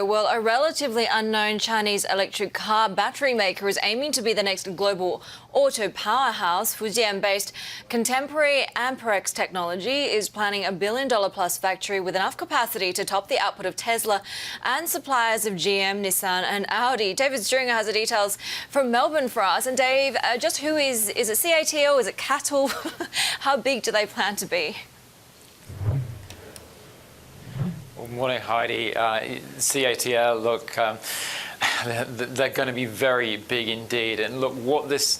Well, a relatively unknown Chinese electric car battery maker is aiming to be the next global auto powerhouse. Fujian-based Contemporary Amperex Technology is planning a $1 billion-plus factory with enough capacity to top the output of Tesla and suppliers of GM, Nissan and Audi. David Stringer has the details from Melbourne for us. And Dave, just who is it CATL? Is it CATL? How big do they plan to be? Morning, Heidi. CATL, look, they're going to be very big indeed. And look, what this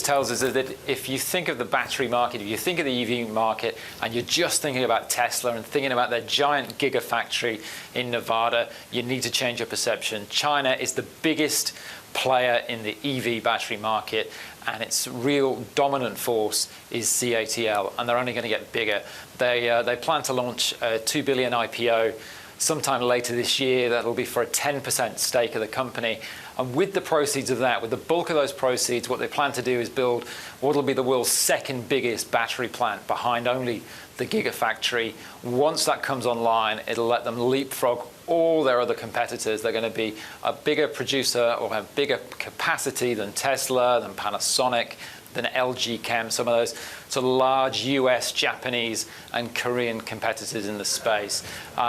tells us is that if you think of the battery market, if you think of the EV market, and you're just thinking about Tesla and thinking about their giant gigafactory in Nevada, you need to change your perception. China is the biggest player in the EV battery market, and its real dominant force is CATL, and they're only going to get bigger. They plan to launch a $2 billion IPO sometime later this year. That'll be for a 10% stake of the company. And with the proceeds of that, with the bulk of those proceeds, what they plan to do is build what will be the world's second biggest battery plant behind only the Gigafactory. Once that comes online, it'll let them leapfrog all their other competitors. They're going to be a bigger producer or have bigger capacity than Tesla, than Panasonic, than LG Chem, some of those sort of large US, Japanese and Korean competitors in the space.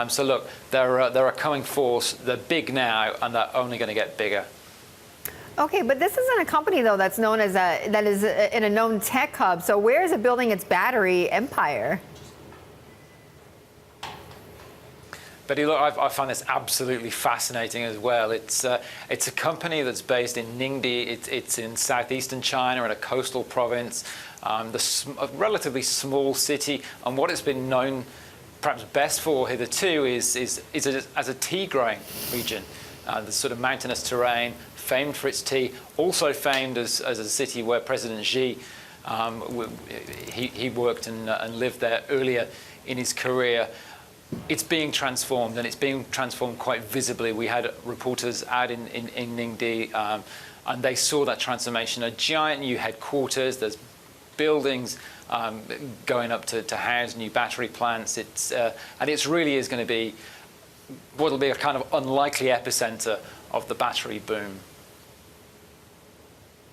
So look, they're a coming force. They're big now and they're only going to get bigger. Okay, but this isn't a company though that's known as that is in a known tech hub. So where is it building its battery empire? But look, I find this absolutely fascinating as well. It's a company that's based in Ningde. It's in southeastern China, in a coastal province, a relatively small city. And what it's been known perhaps best for hitherto is as a tea growing region. The sort of mountainous terrain, famed for its tea, also famed as a city where President Xi, he worked and lived there earlier in his career. It's being transformed, and it's being transformed quite visibly. We had reporters out in Ningde, and they saw that transformation. A giant new headquarters, there's buildings going up to house new battery plants. And it really is going to be what will be a kind of unlikely epicenter of the battery boom.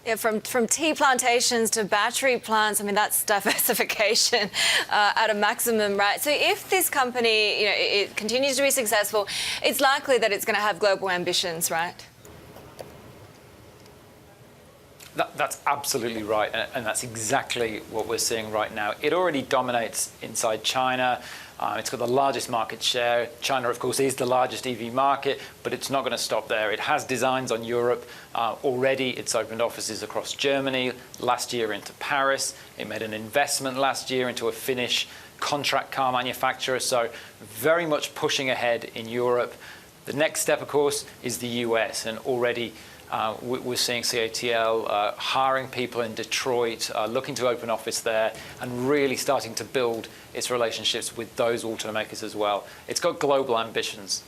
Yeah, from tea plantations to battery plants, I mean, that's diversification at a maximum, right? So if this company, it continues to be successful, it's likely that it's going to have global ambitions, right? That's absolutely right, and that's exactly what we're seeing right now. It already dominates inside China. It's got the largest market share. China, of course, is the largest EV market, but it's not going to stop there. It has designs on Europe already. It's opened offices across Germany, last year into Paris. It made an investment last year into a Finnish contract car manufacturer, so very much pushing ahead in Europe. The next step, of course, is the US, and already we're seeing CATL hiring people in Detroit, looking to open office there, and really starting to build its relationships with those automakers as well. It's got global ambitions.